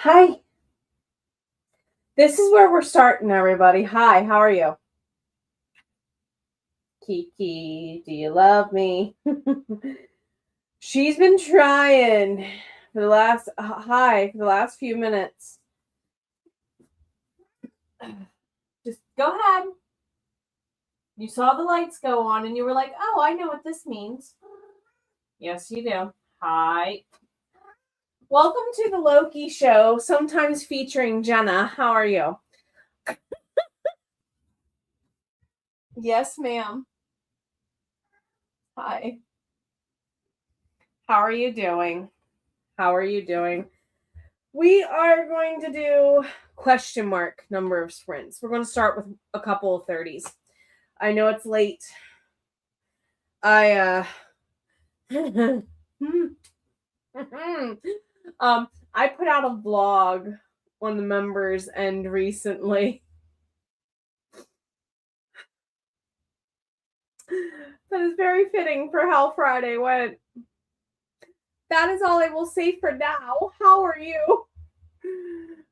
Hi. This is where we're starting, everybody. Hi, how are you? Kiki, do you love me? She's been trying for the last few minutes. Just go ahead. You saw the lights go on and you were like, oh, I know what this means. Yes, you do. Hi. Welcome to the Loki show, sometimes featuring Jenna. How are you? Yes, ma'am. Hi. How are you doing? How are you doing? We are going to do question mark number of sprints. We're going to start with a couple of 30s. I know it's late. I put out a vlog on the members end recently. That is very fitting for how Friday went. That is all I will say for now. How are you?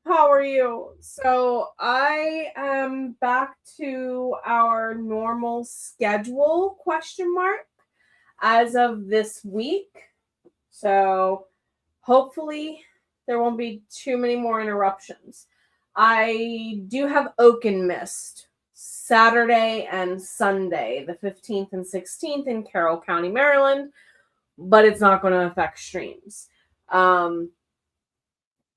How are you? So I am back to our normal schedule, question mark, as of this week. So hopefully there won't be too many more interruptions. I do have Oaken Mist Saturday and Sunday, the 15th and 16th in Carroll County, Maryland, but it's not going to affect streams. And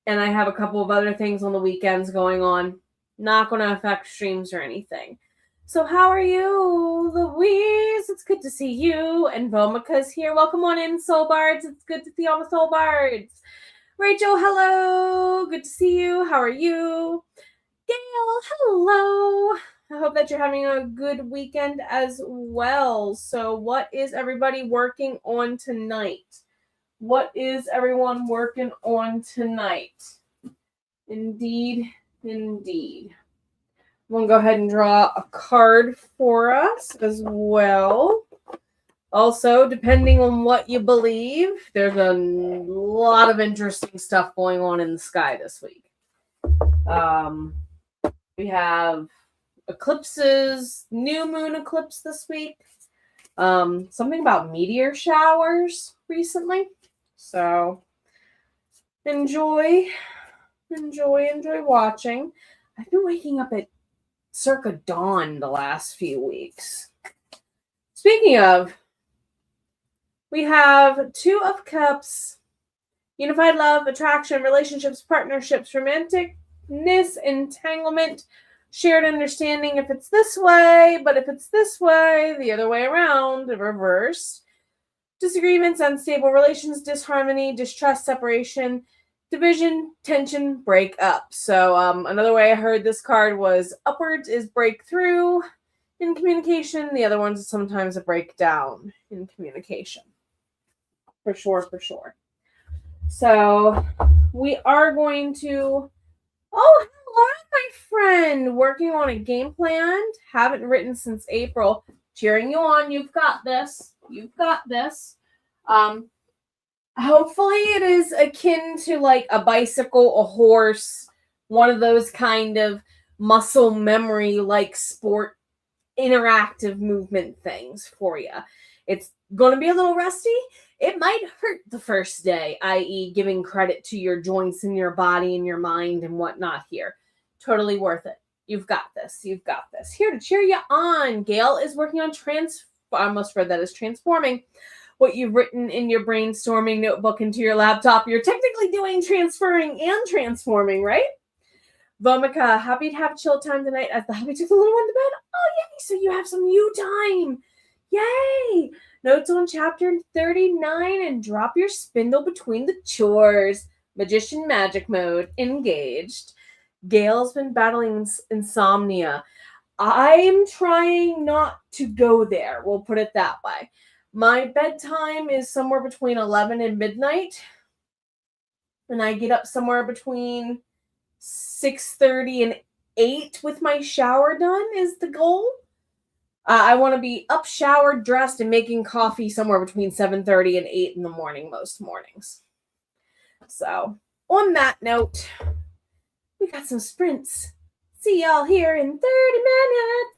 I have a couple of other things on the weekends going on. Not going to affect streams or anything. So how are you, Louise? It's good to see you. And Vomika's here. Welcome on in, Soul Bards. It's good to see all the Soul Bards. Rachel, hello. Good to see you. How are you? Gail, hello. I hope that you're having a good weekend as well. So what is everybody working on tonight? What is everyone working on tonight? Indeed. I'm going to go ahead and draw a card for us as well. Also, depending on what you believe, there's a lot of interesting stuff going on in the sky this week. We have eclipses, new moon eclipse this week. Something about meteor showers recently. So enjoy watching. I've been waking up at circa dawn the last few weeks. Speaking of, we have Two of Cups, unified love, attraction, relationships, partnerships, romanticness, entanglement, shared understanding if it's this way, but if it's this way, the other way around, reversed. Disagreements, unstable relations, disharmony, distrust, separation, division, tension, break up. So another way I heard this card was upwards is breakthrough in communication. The other one's sometimes a breakdown in communication. For sure. So we are going to... Oh, hello, my friend. Working on a game plan. Haven't written since April. Cheering you on. You've got this. Hopefully it is akin to like a bicycle, a horse, one of those kind of muscle memory like sport interactive movement things for you. It's going to be a little rusty. It might hurt the first day, i.e. giving credit to your joints and your body and your mind and whatnot here. Totally worth it. You've got this. Here to cheer you on. Gail is working on I almost read that as transforming what you've written in your brainstorming notebook into your laptop. You're technically doing transferring and transforming, right? Vomika, happy to have chill time tonight as the hubby took the little one to bed. Oh, yay! So you have some you time. Yay! Notes on chapter 39 and drop your spindle between the chores. Magician magic mode engaged. Gail's been battling insomnia. I'm trying not to go there. We'll put it that way. My bedtime is somewhere between 11 and midnight. And I get up somewhere between 6:30 and 8 with my shower done is the goal. I want to be up, showered, dressed, and making coffee somewhere between 7:30 and 8 in the morning most mornings. So on that note, we got some sprints. See y'all here in 30 minutes.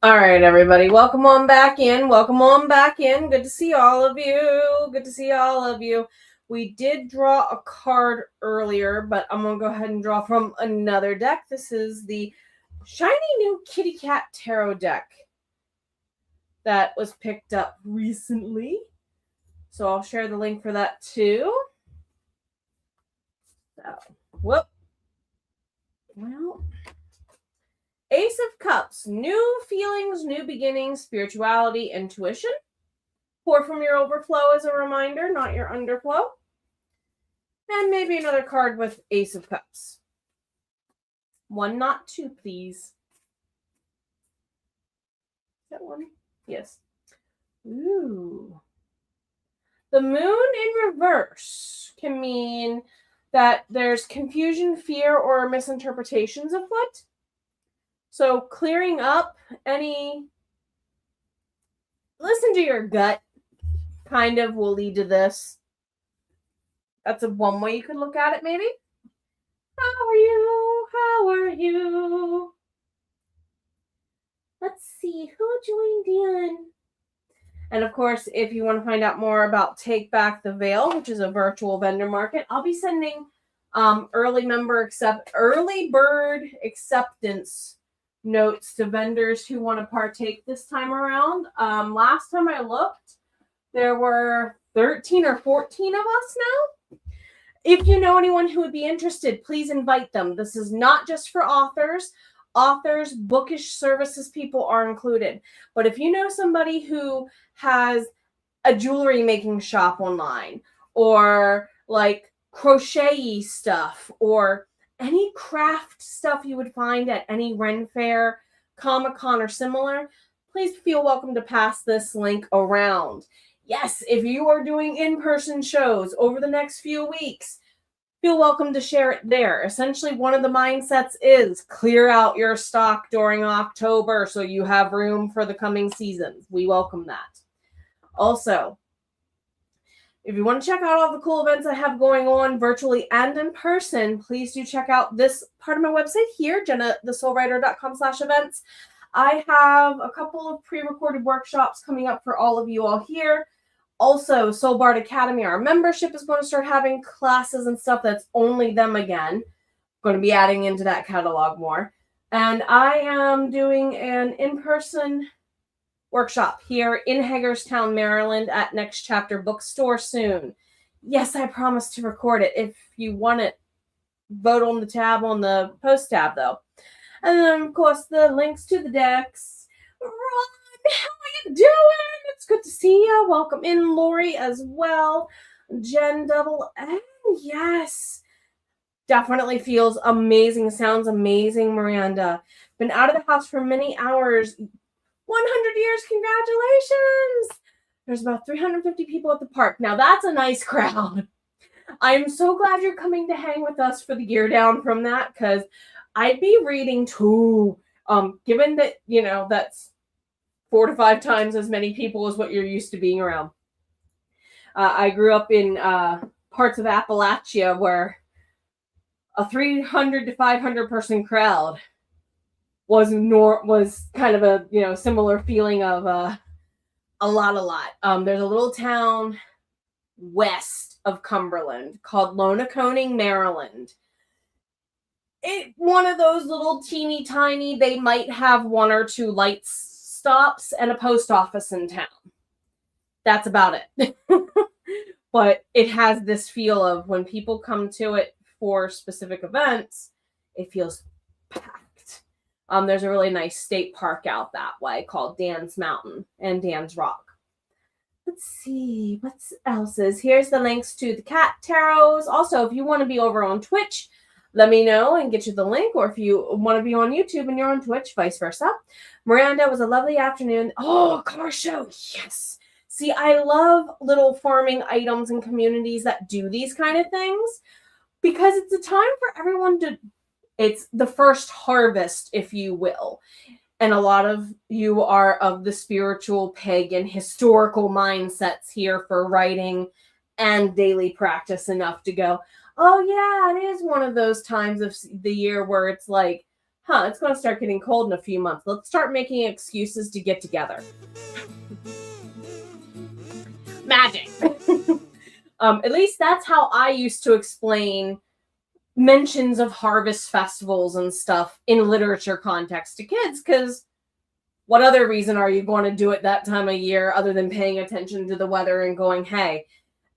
All right, everybody. Welcome on back in. Welcome on back in. Good to see all of you. Good to see all of you. We did draw a card earlier, but I'm going to go ahead and draw from another deck. This is the shiny new Kitty Cat Tarot deck that was picked up recently. So I'll share the link for that too. So, whoop. Well, Ace of Cups, new feelings, new beginnings, spirituality, intuition. Pour from your overflow as a reminder, not your underflow. And maybe another card with Ace of Cups. One, not two, please. Is that one? Yes. Ooh. The moon in reverse can mean that there's confusion, fear, or misinterpretations afoot. So clearing up any, listen to your gut, kind of will lead to this. That's one way you could look at it, maybe. How are you? How are you? Let's see, who joined in? And of course, if you want to find out more about Take Back the Veil, which is a virtual vendor market, I'll be sending early bird acceptance notes to vendors who want to partake this time around. Last time I looked, there were 13 or 14 of us now. If you know anyone who would be interested, please invite them. This is not just for authors. Authors, bookish services people are included. But if you know somebody who has a jewelry making shop online, or like crochet stuff, or any craft stuff you would find at any Ren Fair, Comic-Con, or similar, please feel welcome to pass this link around. Yes, if you are doing in-person shows over the next few weeks, feel welcome to share it there. Essentially, one of the mindsets is clear out your stock during October so you have room for the coming seasons. We welcome that. Also, if you want to check out all the cool events I have going on virtually and in person, please do check out this part of my website here, jennathesoulwriter.com/events. I have a couple of pre-recorded workshops coming up for all of you all here. Also, Soul Bard Academy, our membership, is going to start having classes and stuff that's only them again. Going to be adding into that catalog more. And I am doing an in-person workshop here in Hagerstown, Maryland at Next Chapter Bookstore soon. Yes, I promise to record it. If you want it, vote on the tab on the post tab, though. And then, of course, the links to the decks. Ron, how are you doing? It's good to see you. Welcome in, Lori, as well. Jen Double N, yes. Definitely feels amazing. Sounds amazing, Miranda. Been out of the house for many hours. 100 years, congratulations! There's about 350 people at the park. Now that's a nice crowd. I'm so glad you're coming to hang with us for the gear down from that, because I'd be reading too. Given that, you know, that's 4 to 5 times as many people as what you're used to being around. I grew up in parts of Appalachia where a 300 to 500 person crowd was kind of a, you know, similar feeling of a lot. There's a little town west of Cumberland called Lonaconing, Maryland. One of those little teeny tiny, they might have 1 or 2 light stops and a post office in town. That's about it. But it has this feel of when people come to it for specific events, it feels packed. There's a really nice state park out that way called Dan's Mountain and Dan's Rock. Let's see, what else is. Here's the links to the cat tarots. Also, if you want to be over on Twitch, let me know and get you the link. Or if you want to be on YouTube and you're on Twitch, vice versa. Miranda, was a lovely afternoon. Oh, car show, yes. See, I love little farming items and communities that do these kind of things, because it's a time for everyone to, it's the first harvest, if you will. And a lot of you are of the spiritual, pagan, historical mindsets here for writing and daily practice enough to go, oh yeah, it is one of those times of the year where it's like, It's going to start getting cold in a few months. Let's start making excuses to get together. Magic. At least that's how I used to explain mentions of harvest festivals and stuff in literature context to kids, because what other reason are you going to do it that time of year other than paying attention to the weather and going, hey,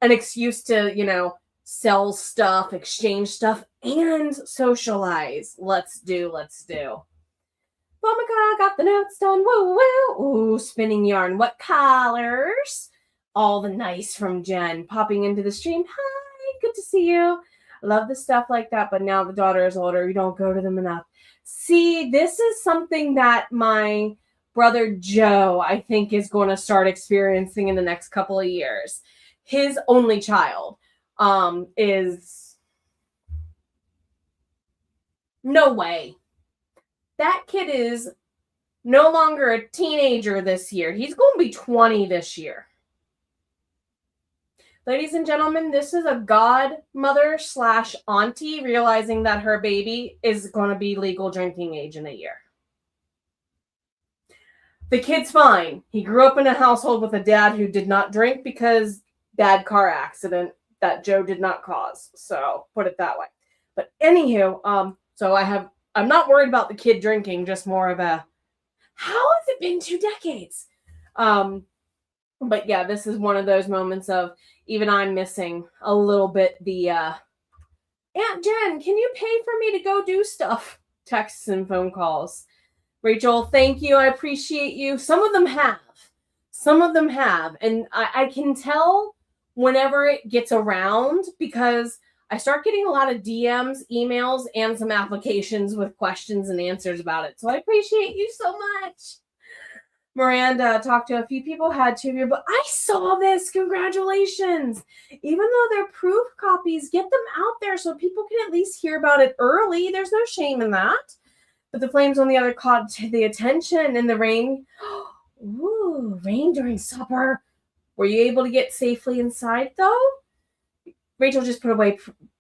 an excuse to, sell stuff, exchange stuff, and socialize. Let's do. Oh my god, got the notes done. Woo woo. Ooh, spinning yarn. What colors? All the nice from Jen. Popping into the stream. Hi, good to see you. I love the stuff like that, but now the daughter is older. You don't go to them enough. See, this is something that my brother Joe, I think, is going to start experiencing in the next couple of years. His only child is... No way. That kid is no longer a teenager this year. He's going to be 20 this year. Ladies and gentlemen, this is a godmother / auntie realizing that her baby is going to be legal drinking age in a year. The kid's fine. He grew up in a household with a dad who did not drink because bad car accident that Joe did not cause. So put it that way. But anywho, so I'm not worried about the kid drinking, just more of a, how has it been 2 decades? But yeah, this is one of those moments of even I'm missing a little bit the Aunt Jen, can you pay for me to go do stuff? Texts and phone calls. Rachel, thank you. I appreciate you. Some of them have. And I can tell whenever it gets around, because I start getting a lot of DMs, emails, and some applications with questions and answers about it. So I appreciate you so much. Miranda, talked to a few people, had 2 of your books. I saw this. Congratulations. Even though they're proof copies, get them out there so people can at least hear about it early. There's no shame in that. But the flames on the other caught the attention, and the rain. Ooh, rain during supper. Were you able to get safely inside, though? Rachel just put away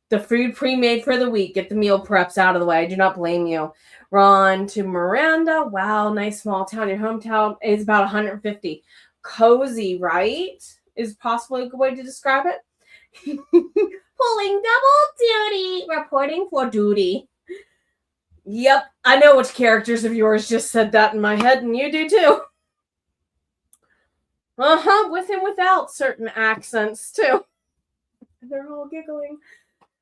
the food pre-made for the week. Get the meal preps out of the way. I do not blame you. Ron to Miranda. Wow, nice small town. Your hometown is about 150. Cozy, right? Is possibly a good way to describe it. Pulling double duty. Reporting for duty. Yep, I know which characters of yours just said that in my head, and you do too. With and without certain accents too. They're all giggling.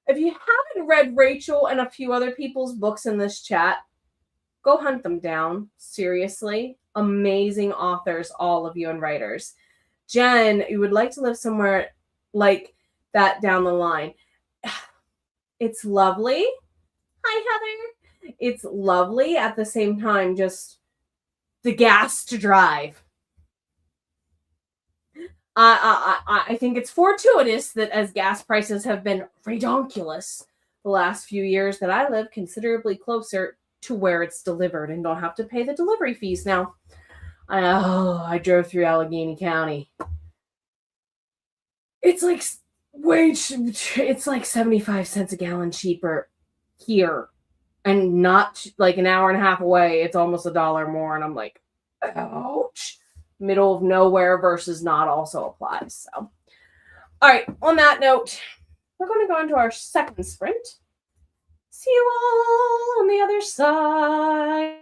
If you haven't read Rachel and a few other people's books in this chat, go hunt them down. Seriously. Amazing authors, all of you, and writers. Jen, you would like to live somewhere like that down the line. It's lovely. Hi, Heather. It's lovely. At the same time, just the gas to drive. I think it's fortuitous that as gas prices have been redonkulous the last few years, that I live considerably closer to where it's delivered and don't have to pay the delivery fees now. I drove through Allegheny County. It's like it's like 75 cents a gallon cheaper here, and not like an hour and a half away. It's almost $1 more, and I'm like, ouch. Middle of nowhere versus not also applies. So, all right, on that note, we're going to go into our second sprint. See you all on the other side.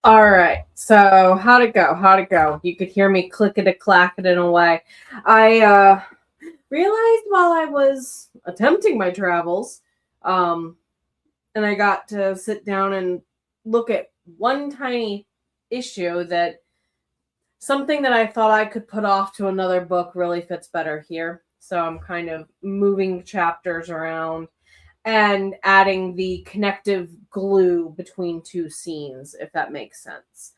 All right. So how'd it go? How'd it go? You could hear me clickety-clacketing away. I realized while I was attempting my travels, and I got to sit down and look at one tiny issue that something that I thought I could put off to another book really fits better here. So I'm kind of moving chapters around and adding the connective glue between two scenes, if that makes sense.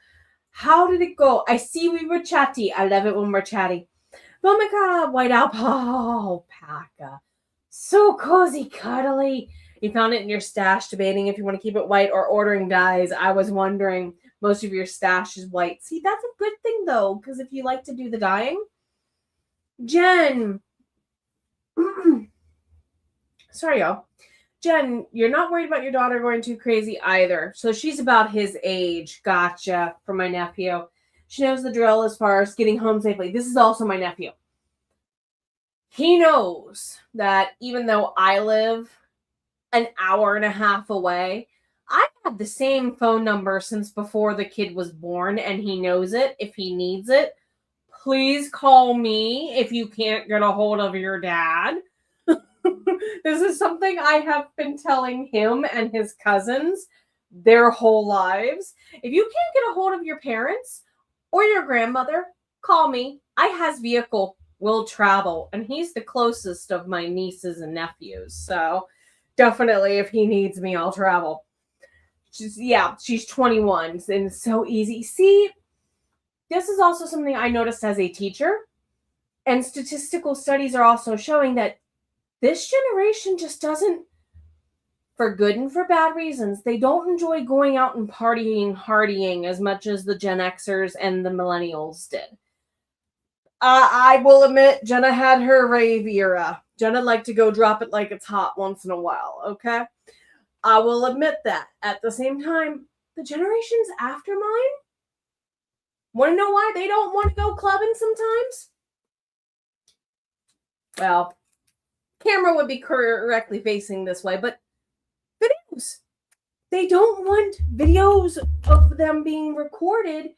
How did it go? I see we were chatty. I love it when we're chatty. Oh my god, white alpaca. So cozy, cuddly. You found it in your stash, debating if you want to keep it white or ordering dyes. I was wondering, most of your stash is white. See, that's a good thing, though, because if you like to do the dyeing. Jen. Sorry, y'all. Jen, you're not worried about your daughter going too crazy either. So she's about his age. Gotcha. For my nephew. She knows the drill as far as getting home safely. This is also my nephew. He knows that even though I live an hour and a half away, I've had the same phone number since before the kid was born, and he knows it if he needs it. Please call me if you can't get a hold of your dad. This is something I have been telling him and his cousins their whole lives. If you can't get a hold of your parents or your grandmother, call me. I has vehicle, will travel, and he's the closest of my nieces and nephews. So definitely if he needs me, I'll travel. She's 21 and so easy. See, this is also something I noticed as a teacher, and statistical studies are also showing that this generation just doesn't, for good and for bad reasons, they don't enjoy going out and hardying as much as the Gen Xers and the millennials did. I will admit, Jenna had her rave era. Jenna liked to go drop it like it's hot once in a while, okay? I will admit that. At the same time, the generations after mine, want to know why they don't want to go clubbing sometimes? Well, camera would be correctly facing this way, but videos. They don't want videos of them being recorded,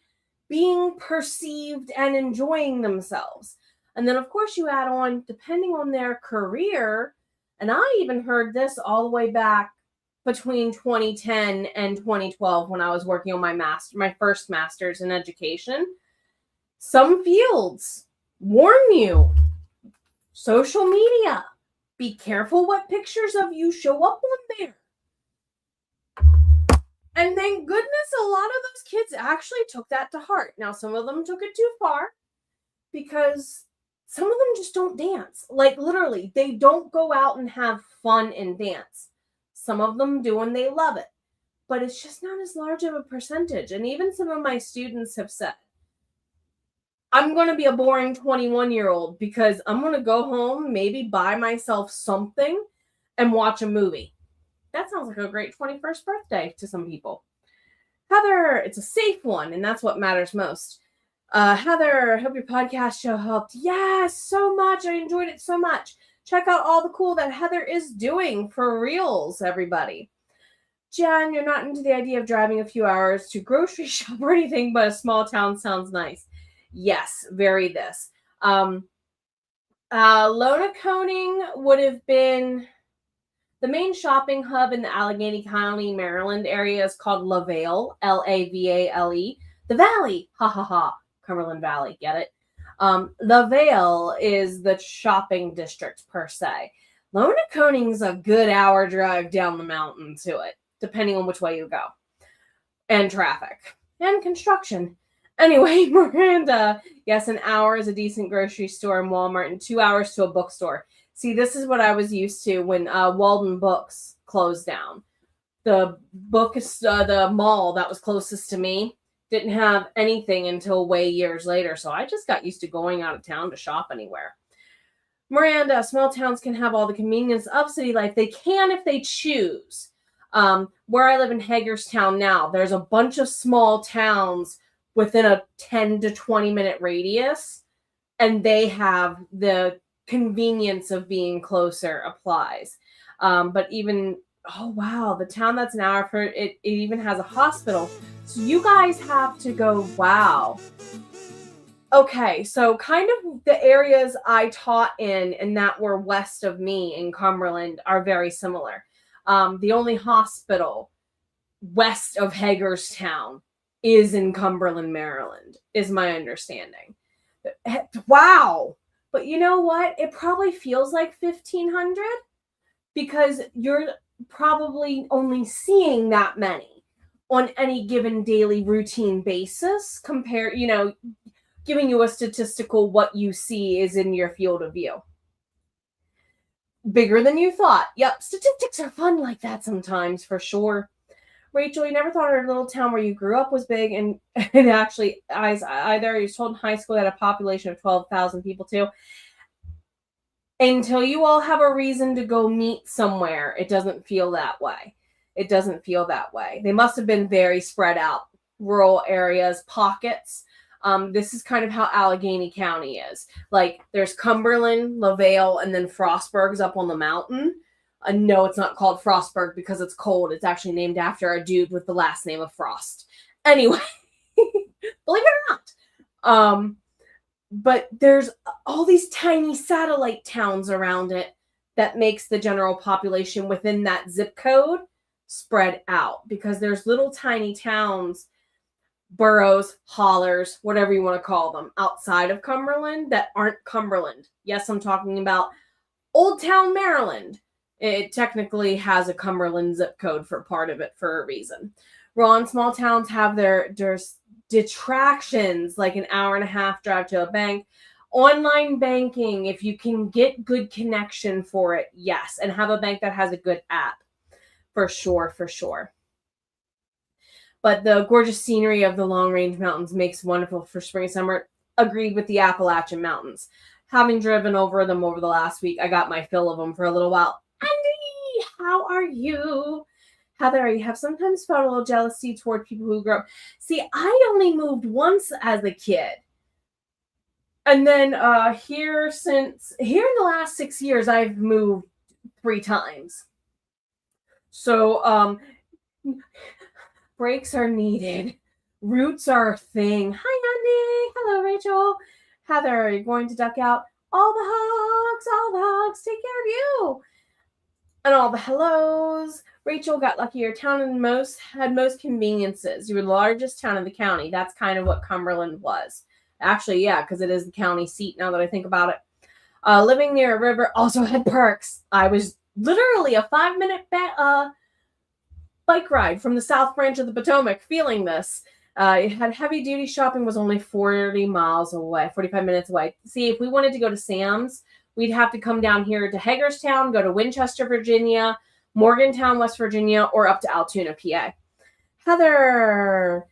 being perceived and enjoying themselves. And then, of course, you add on, depending on their career, and I even heard this all the way back between 2010 and 2012 when I was working on my first master's in education. Some fields warn you, social media, be careful what pictures of you show up on there. And thank goodness a lot of those kids actually took that to heart. Now, some of them took it too far because some of them just don't dance. Like, literally, they don't go out and have fun and dance. Some of them do and they love it. But it's just not as large of a percentage. And even some of my students have said, I'm going to be a boring 21-year-old because I'm going to go home, maybe buy myself something and watch a movie. That sounds like a great 21st birthday to some people. Heather, it's a safe one, and that's what matters most. Heather, I hope your podcast show helped. Yes, so much. I enjoyed it so much. Check out all the cool that Heather is doing for reals, everybody. Jen, you're not into the idea of driving a few hours to grocery shop or anything, but a small town sounds nice. Yes, very this. Lona Coning would have been the main shopping hub in the Allegheny County, Maryland area is called LaVale, Lavale. The Valley, ha ha ha, Cumberland Valley, get it? LaVale is the shopping district per se. Lona Coning's a good hour drive down the mountain to it, depending on which way you go. And traffic. And construction. Anyway, Miranda, yes, an hour is a decent grocery store and Walmart, and 2 hours to a bookstore. See, this is what I was used to when Walden Books closed down. The mall that was closest to me didn't have anything until way years later, so I just got used to going out of town to shop anywhere. Miranda, small towns can have all the convenience of city life. They can if they choose. Where I live in Hagerstown now, there's a bunch of small towns within a 10 to 20 minute radius, and they have the convenience of being closer applies. But even, oh wow, the town that's an hour for it even has a hospital. So you guys have to go, wow. Okay, so kind of the areas I taught in and that were west of me in Cumberland are very similar. The only hospital west of Hagerstown is in Cumberland, Maryland, is my understanding. Wow. But you know what? It probably feels like 1,500 because you're probably only seeing that many on any given daily routine basis compared, giving you a statistical what you see is in your field of view. Bigger than you thought. Yep, statistics are fun like that sometimes, for sure. Rachel, you never thought our little town where you grew up was big, and actually, either you told in high school that a population of 12,000 people too. Until you all have a reason to go meet somewhere, it doesn't feel that way. It doesn't feel that way. They must have been very spread out, rural areas, pockets. This is kind of how Allegheny County is. Like, there's Cumberland, LaVale, and then Frostburg's up on the mountain. No, it's not called Frostburg because it's cold. It's actually named after a dude with the last name of Frost. Anyway, believe it or not. But there's all these tiny satellite towns around it that makes the general population within that zip code spread out because there's little tiny towns, boroughs, hollers, whatever you want to call them, outside of Cumberland that aren't Cumberland. Yes, I'm talking about Old Town, Maryland. It technically has a Cumberland zip code for part of it for a reason. Raw and small towns have their detractions, like an hour and a half drive to a bank. Online banking, if you can get good connection for it, yes. And have a bank that has a good app. For sure, for sure. But the gorgeous scenery of the Long Range Mountains makes wonderful for spring and summer. Agreed with the Appalachian Mountains. Having driven over them over the last week, I got my fill of them for a little while. Andy, how are you? Heather, you have sometimes felt a little jealousy toward people who grew up. See, I only moved once as a kid. And then here in the last 6 years, I've moved 3 times. So breaks are needed. Roots are a thing. Hi, Andy. Hello, Rachel. Heather, are you going to duck out? All the hugs, take care of you. And all the hellos. Rachel, got lucky. Your town had most conveniences. You were the largest town in the county. That's kind of what Cumberland was. Actually, yeah, because it is the county seat now that I think about it. Living near a river also had perks. I was literally a 5-minute bike ride from the South Branch of the Potomac, feeling this. It had heavy-duty shopping, was only 40 miles away, 45 minutes away. See, if we wanted to go to Sam's, we'd have to come down here to Hagerstown, go to Winchester, Virginia, Morgantown, West Virginia, or up to Altoona, PA. Heather,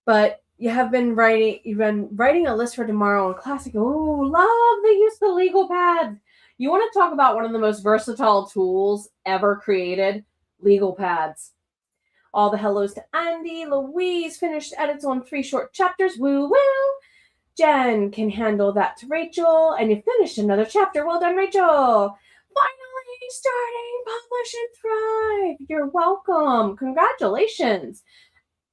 but you've been writing a list for tomorrow on classic. Oh, love the use of legal pads. You want to talk about one of the most versatile tools ever created? Legal pads. All the hellos to Andy. Louise finished edits on 3 short chapters. Woo woo. Jen can handle that to Rachel. And you finished another chapter. Well done, Rachel. Finally starting Publish and Thrive. You're welcome. Congratulations.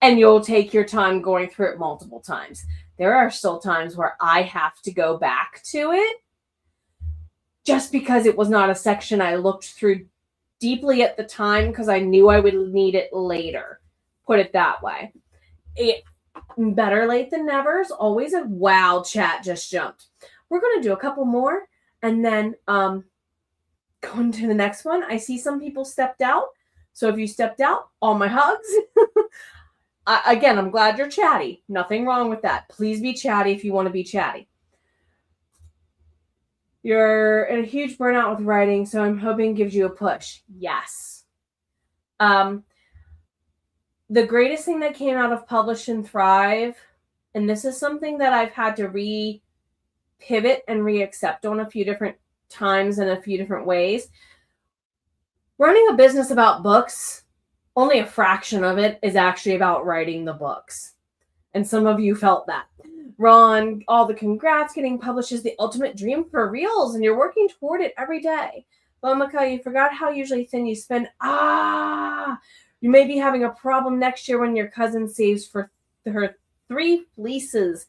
And you'll take your time going through it multiple times. There are still times where I have to go back to it just because it was not a section I looked through deeply at the time because I knew I would need it later. Put it that way. Better late than never is always a wow. Chat just jumped. We're going to do a couple more and then go into the next one. I see some people stepped out. So if you stepped out, all my hugs. Again, I'm glad you're chatty. Nothing wrong with that. Please be chatty if you want to be chatty. You're in a huge burnout with writing, so I'm hoping it gives you a push. Yes. The greatest thing that came out of Publish and Thrive, and this is something that I've had to re-pivot and re-accept on a few different times in a few different ways. Running a business about books, only a fraction of it is actually about writing the books. And some of you felt that. Ron, all the congrats. Getting published is the ultimate dream for reals, and you're working toward it every day. Momika, you forgot how usually thin you spend. You may be having a problem next year when your cousin saves for her 3 fleeces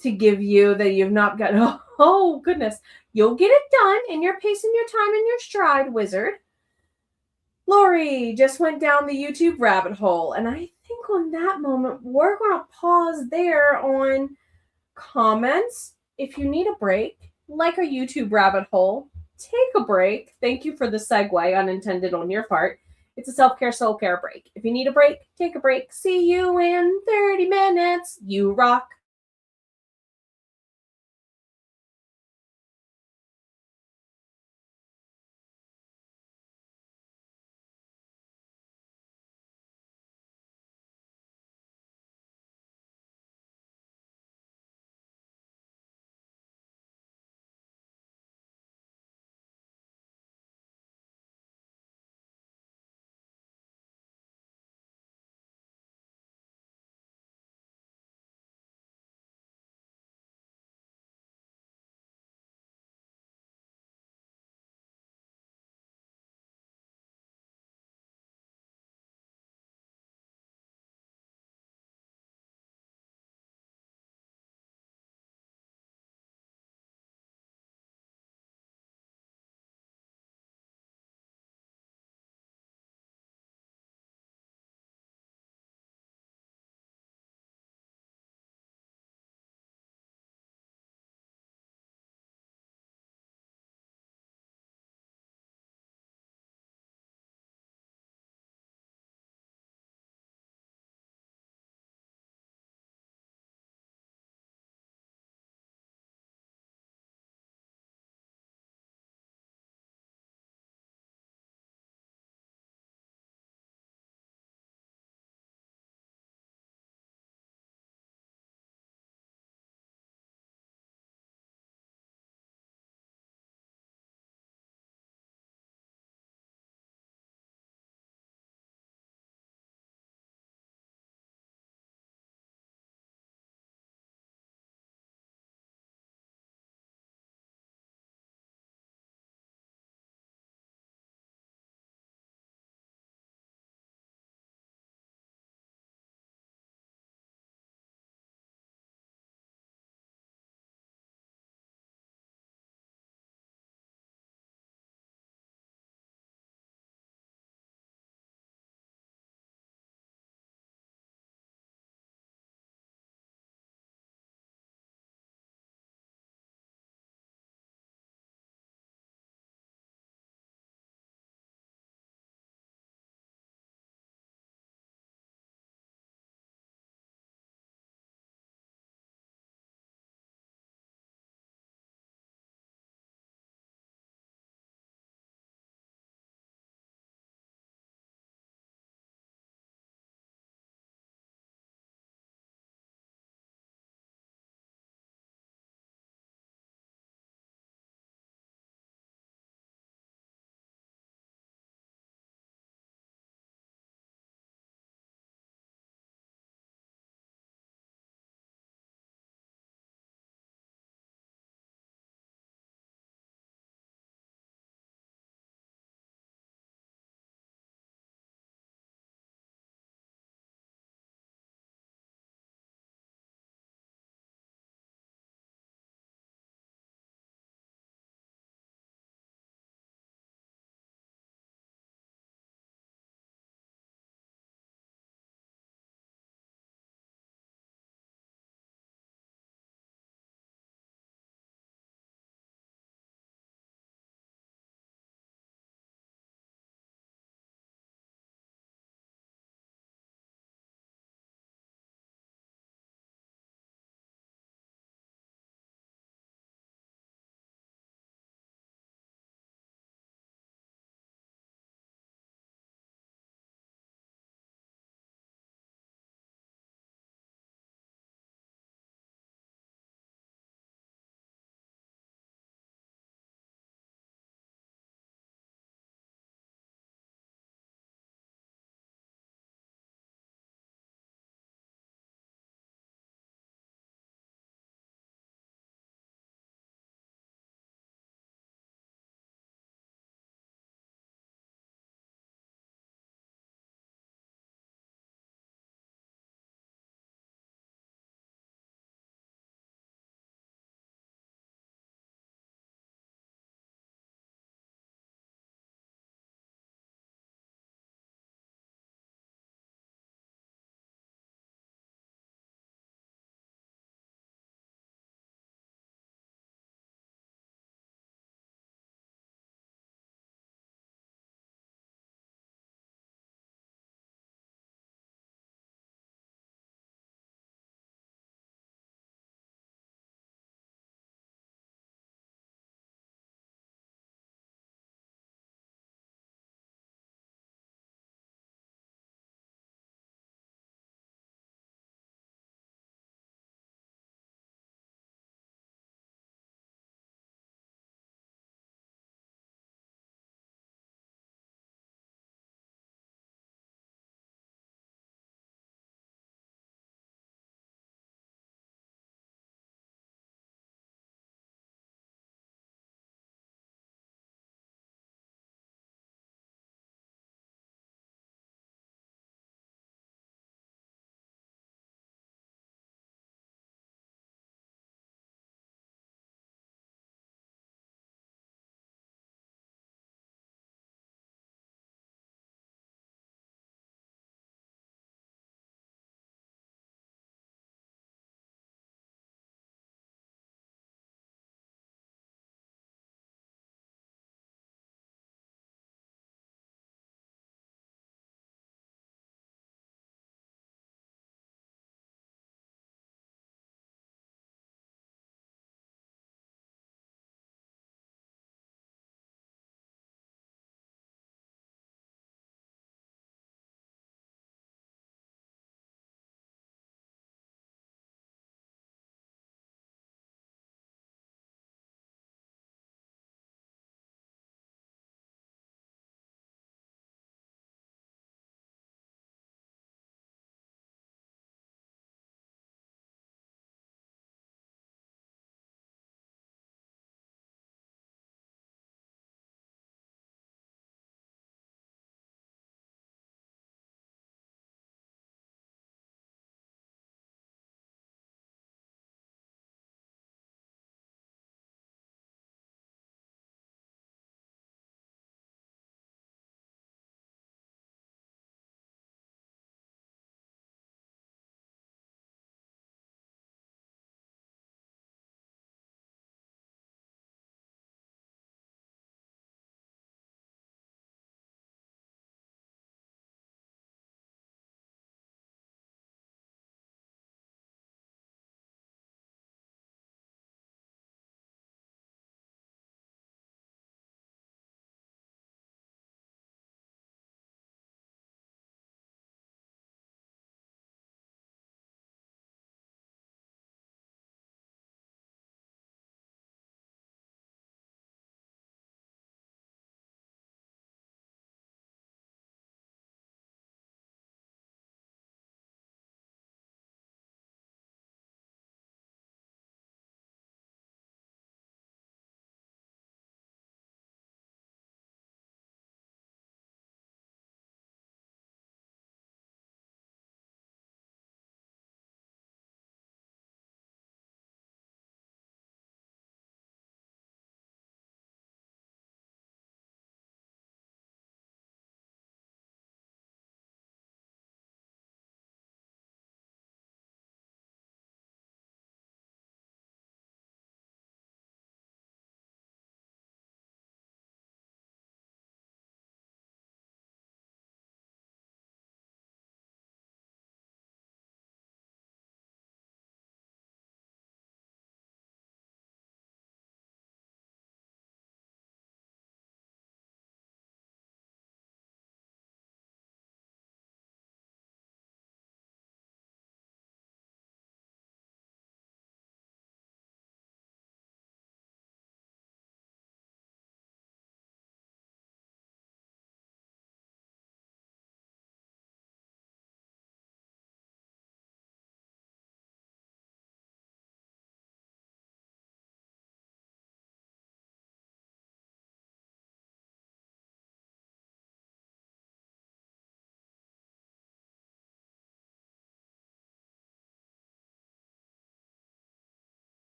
to give you that you've not got. Oh, goodness. You'll get it done in your pace and your time and your stride, wizard. Lori just went down the YouTube rabbit hole, and I think on that moment, we're going to pause there on comments. If you need a break, like a YouTube rabbit hole, take a break. Thank you for the segue, unintended on your part. It's a self-care, soul-care break. If you need a break, take a break. See you in 30 minutes. You rock.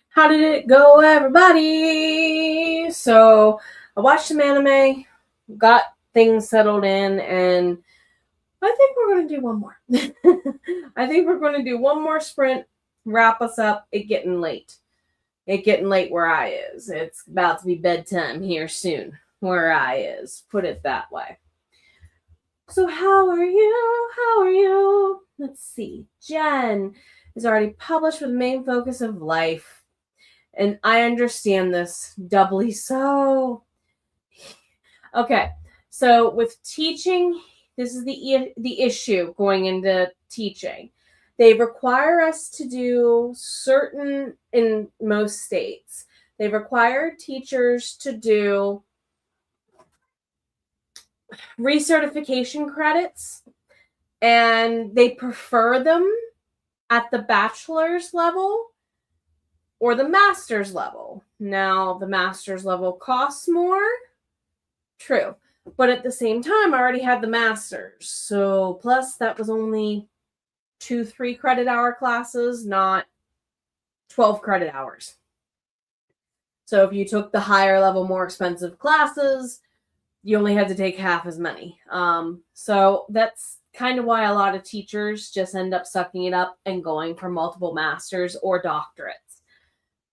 How did it go, everybody? So I watched some anime, got things settled in, and I think we're going to do one more. I think we're going to do one more sprint, wrap us up. It's getting late. It's getting late where I is. It's about to be bedtime here soon where I is. Put it that way. So how are you? How are you? Let's see. Jen is already published with the main focus of life. And I understand this doubly so. Okay. So with teaching, this is the issue going into teaching. They require us to do certain, in most states, they require teachers to do recertification credits, and they prefer them at the bachelor's level or the master's level. Now, the master's level costs more. True. But at the same time, I already had the master's. So, plus that was only 2-3 credit hour classes, not 12 credit hours. So if you took the higher level, more expensive classes, you only had to take half as many. So that's kind of why a lot of teachers just end up sucking it up and going for multiple masters or doctorates.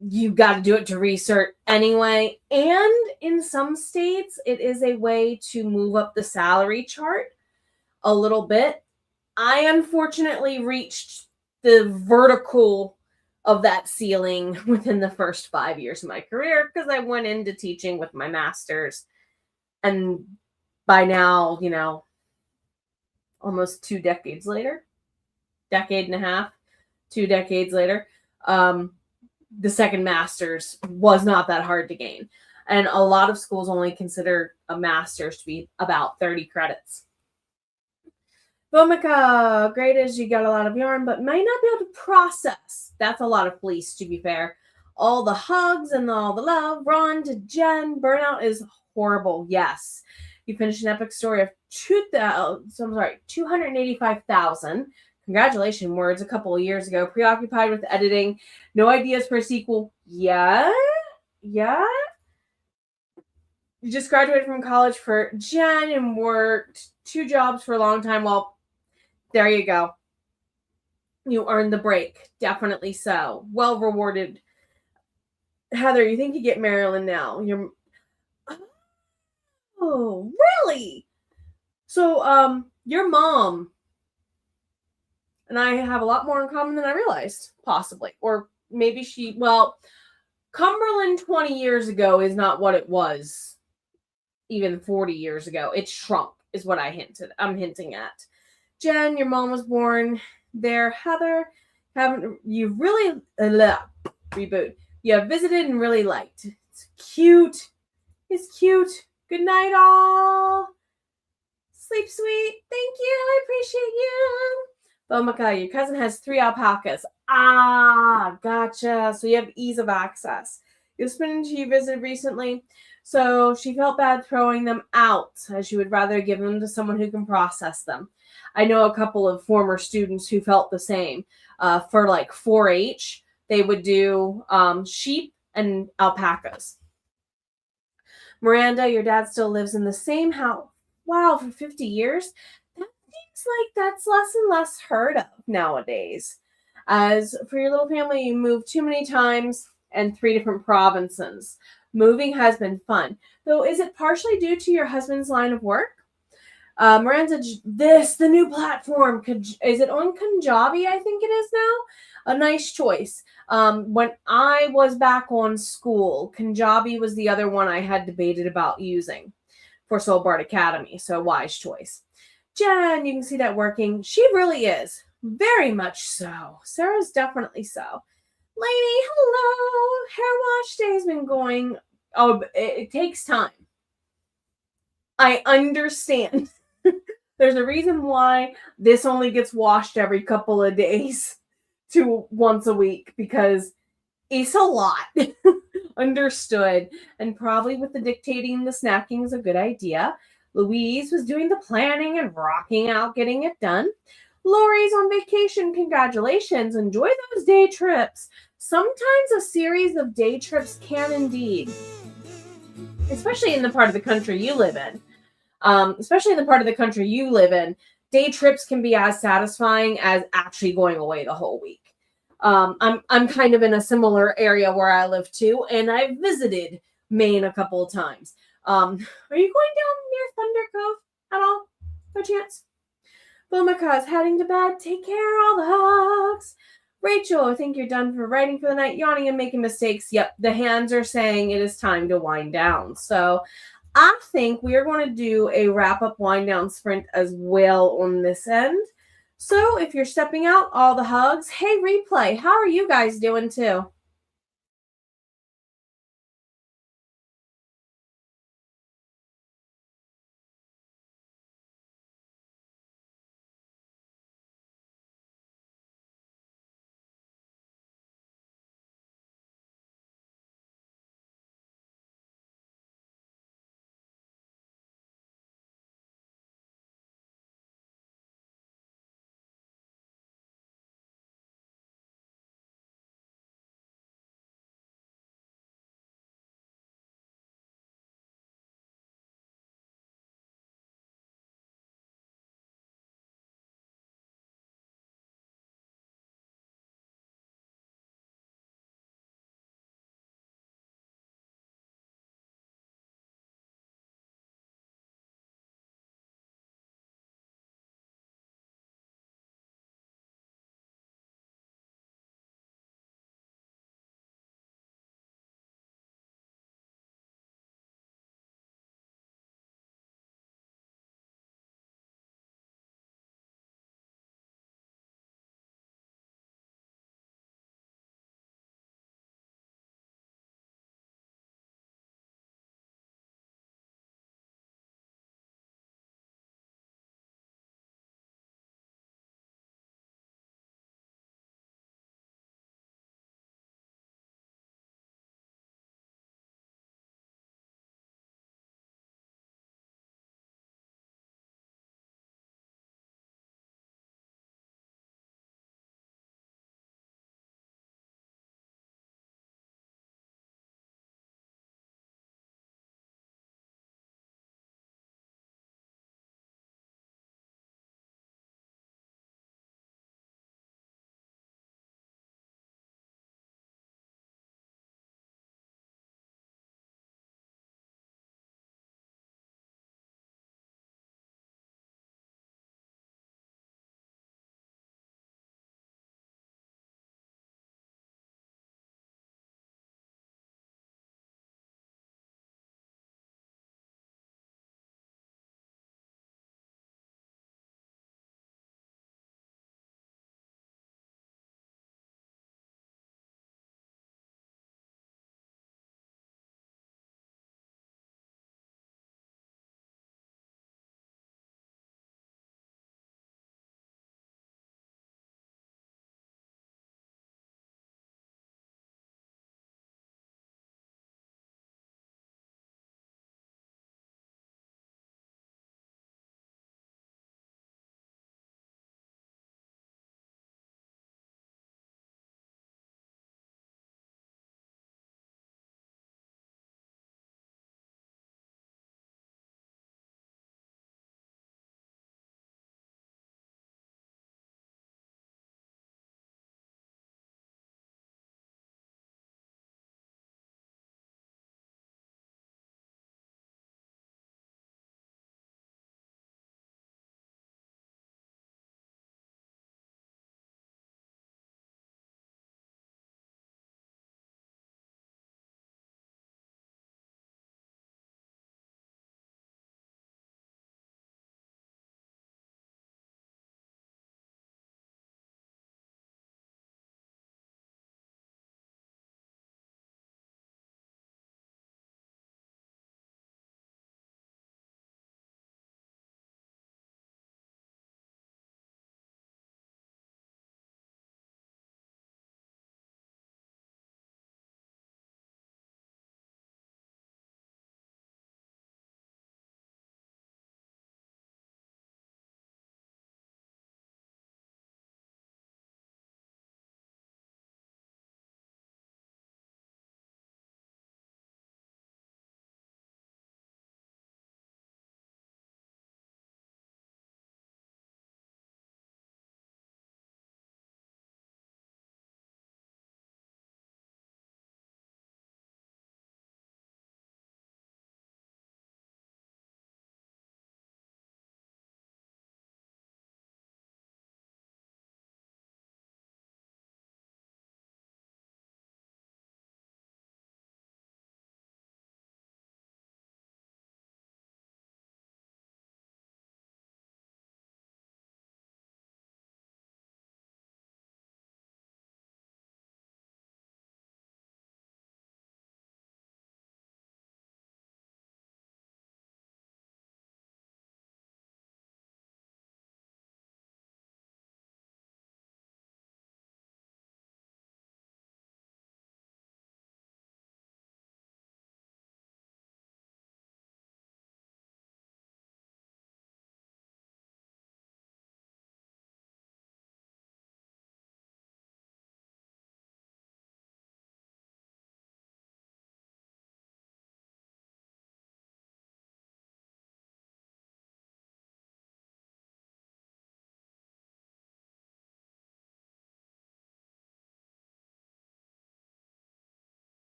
You got to do it to research anyway. And in some states, it is a way to move up the salary chart a little bit. I unfortunately reached the vertical of that ceiling within the first 5 years of my career because I went into teaching with my master's. And by now, almost 2 decades later, decade and a half, 2 decades later, the second master's was not that hard to gain. And a lot of schools only consider a master's to be about 30 credits. Vomika, great as you got a lot of yarn, but might not be able to process. That's a lot of fleece, to be fair. All the hugs and all the love. Ron to Jen. Burnout is horrible. Yes. You finished an epic story of 285,000. Congratulations, words a couple of years ago. Preoccupied with editing. No ideas for a sequel. Yeah. You just graduated from college for Jen and worked 2 jobs for a long time. Well, there you go. You earned the break. Definitely so. Well rewarded. Heather, you think you get Marilyn now? Oh, really? So, your mom and I have a lot more in common than I realized, possibly. Or maybe Cumberland 20 years ago is not what it was even 40 years ago. It shrunk, is what I'm hinting at. Jen, your mom was born there. Heather, reboot. You have visited and really liked. It's cute. It's cute. Good night, all. Sleep sweet. Thank you. I appreciate you. Bomaka, your cousin has 3 alpacas. Ah, gotcha. So you have ease of access. Your spinach you visited recently. So she felt bad throwing them out, as she would rather give them to someone who can process them. I know a couple of former students who felt the same. For like 4-H, they would do sheep and alpacas. Miranda, your dad still lives in the same house. Wow, for 50 years? That seems like that's less and less heard of nowadays. As for your little family, you moved too many times and 3 different provinces. Moving has been fun. Though, is it partially due to your husband's line of work? Miranda, the new platform, is it on Kajabi? I think it is now. A nice choice. When I was back on school, Kajabi was the other one I had debated about using for Soul Bard Academy. So wise choice. Jen, you can see that working. She really is. Very much so. Sarah's definitely so. Lady, hello. Hair wash day has been going. Oh, it takes time. I understand. There's a reason why this only gets washed every couple of days to once a week, because it's a lot. Understood. And probably with the dictating, the snacking is a good idea. Louise was doing the planning and rocking out getting it done. Lori's on vacation. Congratulations. Enjoy those day trips. Sometimes a series of day trips can indeed, especially in the part of the country you live in. Day trips can be as satisfying as actually going away the whole week. I'm kind of in a similar area where I live too, and I've visited Maine a couple of times. Are you going down near Thunder Cove at all, by chance? Boomika's heading to bed. Take care, all the hugs. Rachel, I think you're done for writing for the night, yawning and making mistakes. Yep, the hands are saying it is time to wind down. So I think we are going to do a wrap-up wind-down sprint as well on this end. So if you're stepping out, all the hugs. Hey, Replay, how are you guys doing too?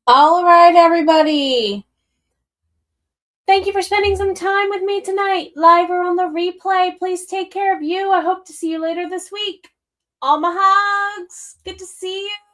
All right, everybody. Thank you for spending some time with me tonight, live or on the replay. Please take care of you. I hope to see you later this week. All my hugs. Good to see you.